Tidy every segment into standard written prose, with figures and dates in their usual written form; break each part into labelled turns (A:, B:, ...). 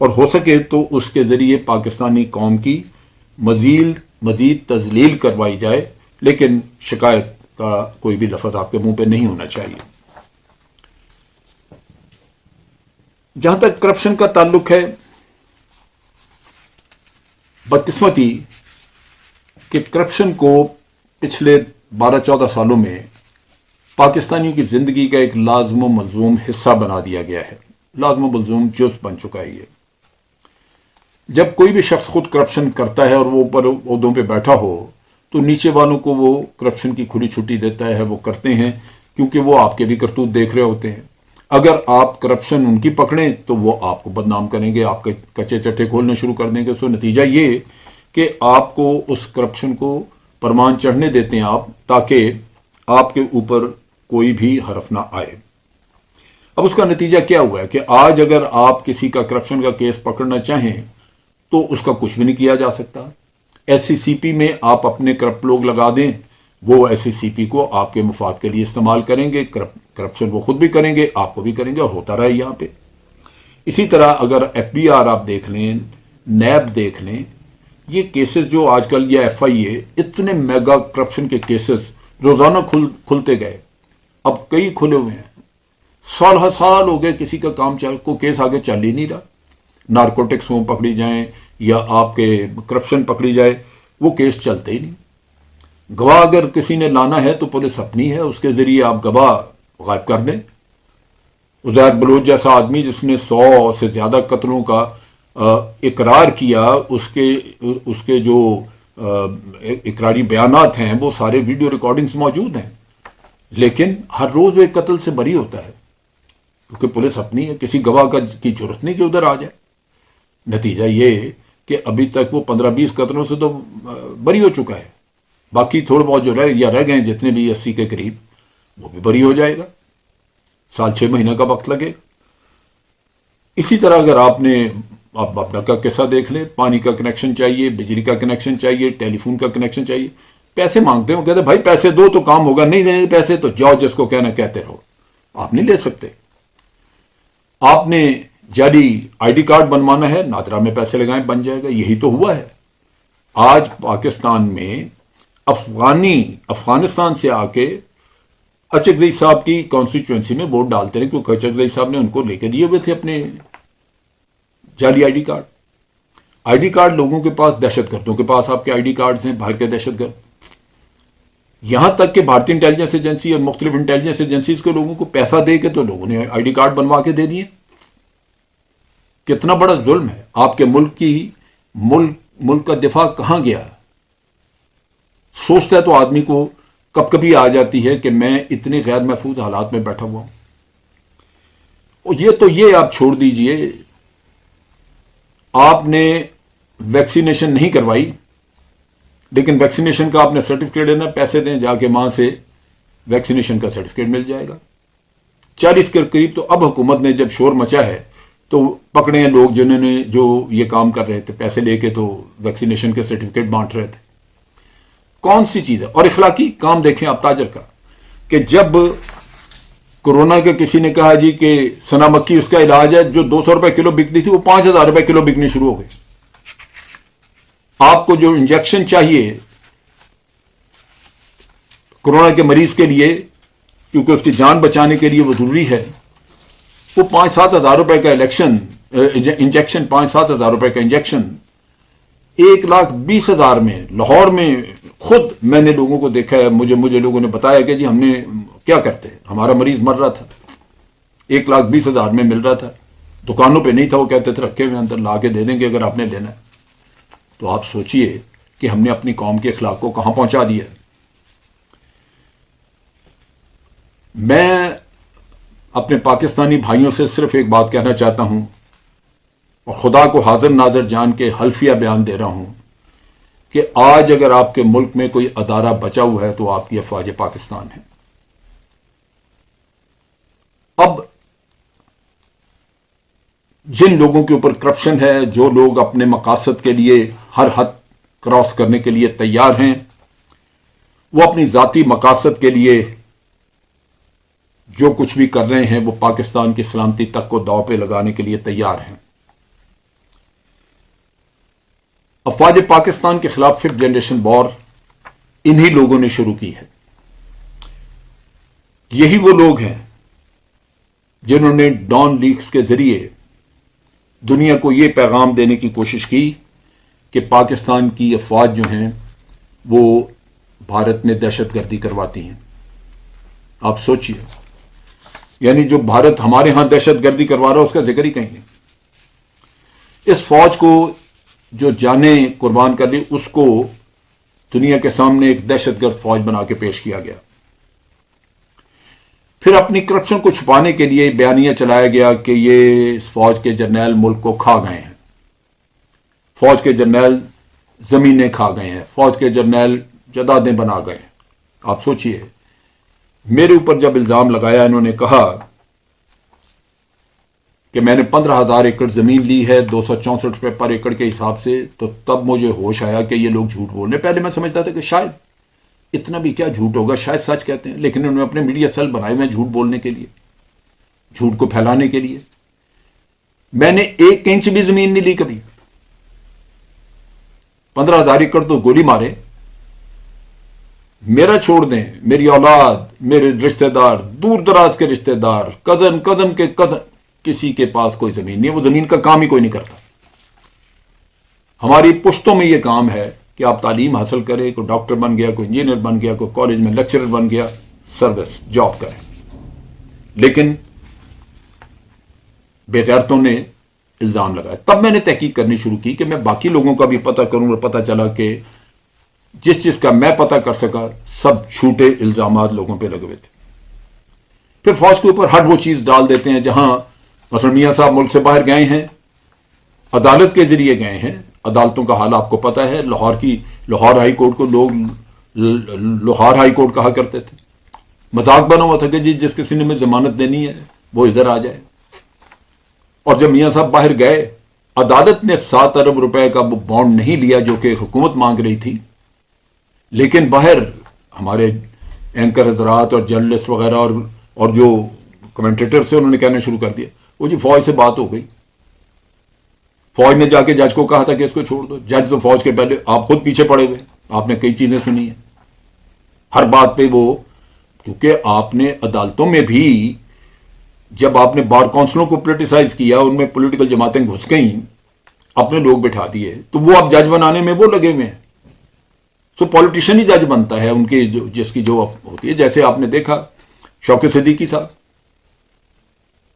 A: اور ہو سکے تو اس کے ذریعے پاکستانی قوم کی مزید تذلیل کروائی جائے، لیکن شکایت کا کوئی بھی لفظ آپ کے منہ پہ نہیں ہونا چاہیے۔ جہاں تک کرپشن کا تعلق ہے، بدقسمتی کہ کرپشن کو پچھلے 12-14 سالوں میں پاکستانیوں کی زندگی کا ایک لازم و ملزوم حصہ بنا دیا گیا ہے، لازم و ملزوم جز بن چکا ہے یہ۔ جب کوئی بھی شخص خود کرپشن کرتا ہے اور وہ اوپر عہدوں پہ بیٹھا ہو تو نیچے والوں کو وہ کرپشن کی کھلی چھٹی دیتا ہے، وہ کرتے ہیں کیونکہ وہ آپ کے بھی کرتوت دیکھ رہے ہوتے ہیں۔ اگر آپ کرپشن ان کی پکڑیں تو وہ آپ کو بدنام کریں گے، آپ کے کچے چٹے کھولنے شروع کر دیں گے۔ سو نتیجہ یہ کہ آپ کو اس کرپشن کو پرمان چڑھنے دیتے ہیں آپ، تاکہ آپ کے اوپر کوئی بھی حرف نہ آئے۔ اب اس کا نتیجہ کیا ہوا ہے کہ آج اگر آپ کسی کا کرپشن کا کیس پکڑنا چاہیں تو اس کا کچھ بھی نہیں کیا جا سکتا۔ ایس سی سی پی میں آپ اپنے کرپٹ لوگ لگا دیں، وہ ایس سی سی پی کو آپ کے مفاد کے لیے استعمال کریں گے، کرپشن وہ خود بھی کریں گے، آپ کو بھی کریں گے، اور ہوتا رہا یہاں پہ۔ اسی طرح اگر ایف بی آر آپ دیکھ لیں، نیب دیکھ لیں، یہ کیسز جو آج کل، یا ایف آئی اے، اتنے میگا کرپشن کے کیسز روزانہ کھلتے گئے، اب کئی کھلے ہوئے ہیں۔ سال ہر سال ہو گئے، کسی کا کام کو کیس آگے چل ہی نہیں رہا۔ نارکوٹکس میں پکڑی جائیں یا آپ کے کرپشن پکڑی جائے، وہ کیس چلتے ہی نہیں۔ گواہ اگر کسی نے لانا ہے تو پولیس اپنی ہے، اس کے ذریعے آپ گواہ غائب کر دیں۔ عزیر بلوچ جیسا آدمی جس نے 100 سے زیادہ قتلوں کا اقرار کیا، اس کے جو اقراری بیانات ہیں وہ سارے ویڈیو ریکارڈنگز موجود ہیں، لیکن ہر روز وہ ایک قتل سے بری ہوتا ہے کیونکہ پولیس اپنی ہے، کسی گواہ کی ضرورت نہیں کہ ادھر آ جائے۔ نتیجہ یہ کہ ابھی تک وہ 15-20 قتلوں سے تو بری ہو چکا ہے، باقی تھوڑے بہت جو رہ گئے جتنے بھی 80 کے قریب، وہ بھی بری ہو جائے گا، 6 مہینے کا وقت لگے۔ اسی طرح اگر آپ اپنا کا قصہ دیکھ لیں، پانی کا کنیکشن چاہیے، بجلی کا کنیکشن چاہیے، ٹیلی فون کا کنیکشن چاہیے، پیسے مانگتے ہیں، وہ کہتے ہیں بھائی پیسے دو تو کام ہوگا، نہیں دینے پیسے تو جاؤ جس کو کہنا کہتے رہو، آپ نہیں لے سکتے۔ آپ نے جعلی آئی ڈی کارڈ بنوانا ہے، نادرا میں پیسے لگائیں بن جائے گا، یہی تو ہوا ہے۔ آج پاکستان میں افغانستان سے آ کے اچکزئی صاحب کی کانسٹیچوئنسی میں ووٹ ڈالتے رہے کیونکہ اچکزئی صاحب نے ان کو لے کے دیے ہوئے تھے اپنے جعلی آئی ڈی کارڈ لوگوں کے پاس، دہشت گردوں کے پاس آپ کے آئی ڈی کارڈز ہیں، باہر کے دہشت گرد، یہاں تک کہ بھارتی انٹیلیجنس ایجنسی اور مختلف انٹیلیجنس ایجنسیز کے لوگوں کو پیسہ دے کے تو لوگوں نے آئی ڈی کارڈ بنوا کے دے دیے۔ کتنا بڑا ظلم ہے! آپ کے ملک کا دفاع کہاں گیا؟ سوچتا ہے تو آدمی کو کبھی آ جاتی ہے کہ میں اتنے غیر محفوظ حالات میں بیٹھا ہوا ہوں۔ اور یہ آپ چھوڑ دیجئے، آپ نے ویکسینیشن نہیں کروائی، لیکن ویکسینیشن کا آپ نے سرٹیفکیٹ لینا، پیسے دیں، جا کے وہاں سے ویکسینیشن کا سرٹیفکیٹ مل جائے گا۔ 40 کے قریب تو اب حکومت نے جب شور مچا ہے تو پکڑے ہیں لوگ جنہوں نے جو یہ کام کر رہے تھے، پیسے لے کے تو ویکسینیشن کے سرٹیفکیٹ بانٹ رہے تھے۔ کون سی چیز ہے؟ اور اخلاقی کام دیکھیں آپ تاجر کا، کہ جب کورونا کے کسی نے کہا جی کہ سنا مکی اس کا علاج ہے، جو 200 روپے کلو بکتی تھی وہ 5000 روپے کلو بکنی شروع ہو گئی۔ آپ کو جو انجیکشن چاہیے کورونا کے مریض کے لیے، کیونکہ اس کی جان بچانے کے لیے وہ ضروری ہے، وہ 5-7 ہزار روپے کا انجیکشن 5-7 ہزار روپے کا انجیکشن 1,20,000 میں لاہور میں خود میں نے لوگوں کو دیکھا ہے، مجھے لوگوں نے بتایا کہ جی ہم نے کیا کرتے، ہمارا مریض مر رہا تھا، 1,20,000 میں مل رہا تھا، دکانوں پہ نہیں تھا، وہ کہتے تھے رکھے ہوئے اندر لا کے دے دیں گے اگر آپ نے لینا ہے۔ تو آپ سوچئے کہ ہم نے اپنی قوم کے اخلاق کو کہاں پہنچا دیا۔ میں اپنے پاکستانی بھائیوں سے صرف ایک بات کہنا چاہتا ہوں، اور خدا کو حاضر ناظر جان کے حلفیہ بیان دے رہا ہوں، کہ آج اگر آپ کے ملک میں کوئی ادارہ بچا ہوا ہے تو آپ کی افواج پاکستان ہے۔ اب جن لوگوں کے اوپر کرپشن ہے، جو لوگ اپنے مقاصد کے لیے ہر حد کراس کرنے کے لیے تیار ہیں، وہ اپنی ذاتی مقاصد کے لیے جو کچھ بھی کر رہے ہیں وہ پاکستان کی سلامتی تک کو داؤ پہ لگانے کے لیے تیار ہیں۔ افواج پاکستان کے خلاف 5th جنریشن وار انہی لوگوں نے شروع کی ہے. یہی وہ لوگ ہیں جنہوں نے ڈان لیکس کے ذریعے دنیا کو یہ پیغام دینے کی کوشش کی کہ پاکستان کی افواج جو ہیں وہ بھارت میں دہشت گردی کرواتی ہیں. آپ سوچئے، یعنی جو بھارت ہمارے ہاں دہشت گردی کروا رہا ہے اس کا ذکر ہی کہیں نہیں. اس فوج کو جو جانیں قربان کر لی، اس کو دنیا کے سامنے ایک دہشت گرد فوج بنا کے پیش کیا گیا. پھر اپنی کرپشن کو چھپانے کے لیے بیانیہ چلایا گیا کہ یہ اس فوج کے جرنیل ملک کو کھا گئے ہیں، فوج کے جرنیل زمینیں کھا گئے ہیں، فوج کے جرنیل جدادیں بنا گئے ہیں. آپ سوچئے، میرے اوپر جب الزام لگایا، انہوں نے کہا کہ میں نے 15,000 ایکڑ زمین لی ہے 264 روپے پر ایکڑ کے حساب سے، تو تب مجھے ہوش آیا کہ یہ لوگ جھوٹ بول رہے ہیں. پہلے میں سمجھتا تھا کہ شاید اتنا بھی کیا جھوٹ ہوگا، شاید سچ کہتے ہیں، لیکن انہوں نے اپنے میڈیا سیل بنائے ہوئے ہیں جھوٹ بولنے کے لیے، جھوٹ کو پھیلانے کے لیے. میں نے 1 انچ بھی زمین نہیں لی کبھی. 15,000 ایکڑ تو گولی مارے. میرا چھوڑ دیں، میری اولاد، میرے رشتہ دار، دور دراز کے رشتہ دار، کزن کے کزن، کسی کے پاس کوئی زمین نہیں ہے. وہ زمین کا کام ہی کوئی نہیں کرتا. ہماری پشتوں میں یہ کام ہے کہ آپ تعلیم حاصل کریں، کوئی ڈاکٹر بن گیا، کوئی انجینئر بن گیا، کوئی کالج میں لیکچرر بن گیا، سروس جاب کریں. لیکن بے غیرتوں نے الزام لگایا. تب میں نے تحقیق کرنی شروع کی کہ میں باقی لوگوں کا بھی پتہ کروں، اور پتہ چلا کہ جس چیز کا میں پتہ کر سکا سب جھوٹے الزامات لوگوں پہ لگے ہوئے تھے. پھر فوج کے اوپر ہر وہ چیز ڈال دیتے ہیں. جہاں مثلا میاں صاحب ملک سے باہر گئے ہیں، عدالت کے ذریعے گئے ہیں. عدالتوں کا حال آپ کو پتہ ہے. لاہور ہائی کورٹ کو لوگ لاہور ہائی کورٹ کہا کرتے تھے. مذاق بنا ہوا تھا کہ جی جس کسی نے میں ضمانت دینی ہے وہ ادھر آ جائے. اور جب میاں صاحب باہر گئے، عدالت نے 7 ارب روپے کا وہ بانڈ نہیں لیا جو کہ حکومت مانگ رہی تھی. لیکن باہر ہمارے اینکر حضرات اور جرنلسٹ وغیرہ اور جو کمنٹیٹر سے انہوں نے کہنا شروع کر دیا، وہ جی فوج سے بات ہو گئی. فوج نے جا کے جج کو کہا تھا کہ اس کو چھوڑ دو. جج تو فوج کے پہلے، آپ خود پیچھے پڑے ہوئے، آپ نے کئی چیزیں سنی ہیں. ہر بات پہ وہ، کیونکہ آپ نے عدالتوں میں بھی جب آپ نے بار کونسلوں کو پولیٹیسائز کیا، ان میں پولیٹیکل جماعتیں گھس گئیں، اپنے لوگ بٹھا دیے، تو وہ اب جج بنانے میں وہ لگے ہوئے ہیں. تو پولیٹیشین ہی جج بنتا ہے ان کے جس کی جو ہوتی ہے. جیسے آپ نے دیکھا شوکت صدیقی صاحب،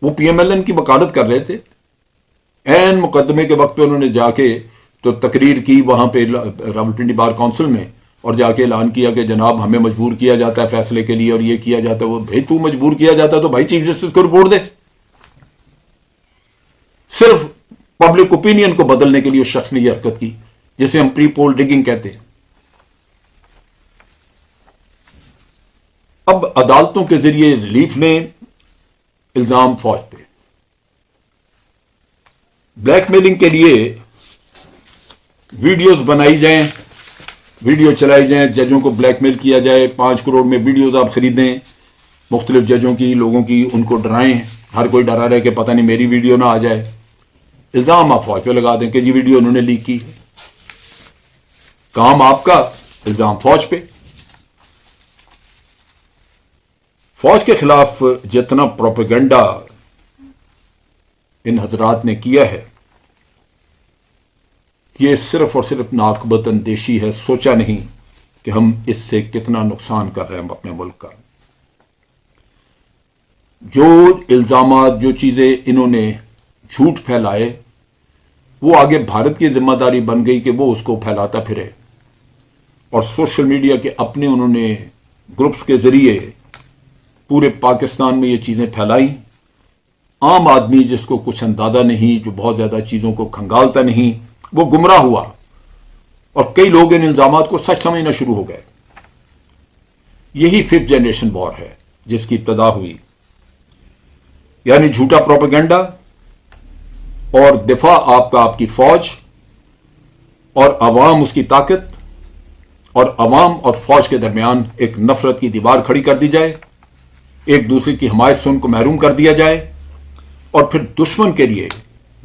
A: وہ پی ایم ایل این کی وکالت کر رہے تھے. این مقدمے کے وقت پہ انہوں نے جا کے تو تقریر کی وہاں پہ راولپنڈی بار کونسل میں، اور جا کے اعلان کیا کہ جناب ہمیں مجبور کیا جاتا ہے فیصلے کے لیے، اور یہ کیا جاتا ہے وہ. بھائی تو مجبور کیا جاتا ہے تو بھائی چیف جسٹس کو رپورٹ دے. صرف پبلک اوپینین کو بدلنے کے لیے اس شخص نے یہ حرکت کی جسے ہم پری پول ڈگنگ کہتے ہیں. اب عدالتوں کے ذریعے ریلیف لیں، الزام فوج پہ. بلیک میلنگ کے لیے ویڈیوز بنائی جائیں، ویڈیو چلائی جائیں، ججوں کو بلیک میل کیا جائے. 5 کروڑ میں ویڈیوز آپ خریدیں مختلف ججوں کی، لوگوں کی، ان کو ڈرائیں. ہر کوئی ڈرا رہے کہ پتہ نہیں میری ویڈیو نہ آ جائے. الزام آپ فوج پہ لگا دیں کہ جی ویڈیو انہوں نے لیک کی. کام آپ کا، الزام فوج پہ. فوج کے خلاف جتنا پروپیگنڈا ان حضرات نے کیا ہے، یہ صرف اور صرف ناقابل اندیشی ہے. سوچا نہیں کہ ہم اس سے کتنا نقصان کر رہے ہیں اپنے ملک کا. جو الزامات، جو چیزیں انہوں نے جھوٹ پھیلائے، وہ آگے بھارت کی ذمہ داری بن گئی کہ وہ اس کو پھیلاتا پھرے. اور سوشل میڈیا کے اپنے انہوں نے گروپس کے ذریعے پورے پاکستان میں یہ چیزیں پھیلائی. عام آدمی جس کو کچھ اندازہ نہیں، جو بہت زیادہ چیزوں کو کھنگالتا نہیں، وہ گمراہ ہوا، اور کئی لوگ ان الزامات کو سچ سمجھنا شروع ہو گئے. یہی 5th جنریشن وار ہے جس کی ابتدا ہوئی. یعنی جھوٹا پروپیگنڈا اور دفاع آپ کی فوج، اور عوام اس کی طاقت، اور عوام اور فوج کے درمیان ایک نفرت کی دیوار کھڑی کر دی جائے، ایک دوسرے کی حمایت سے ان کو محروم کر دیا جائے، اور پھر دشمن کے لیے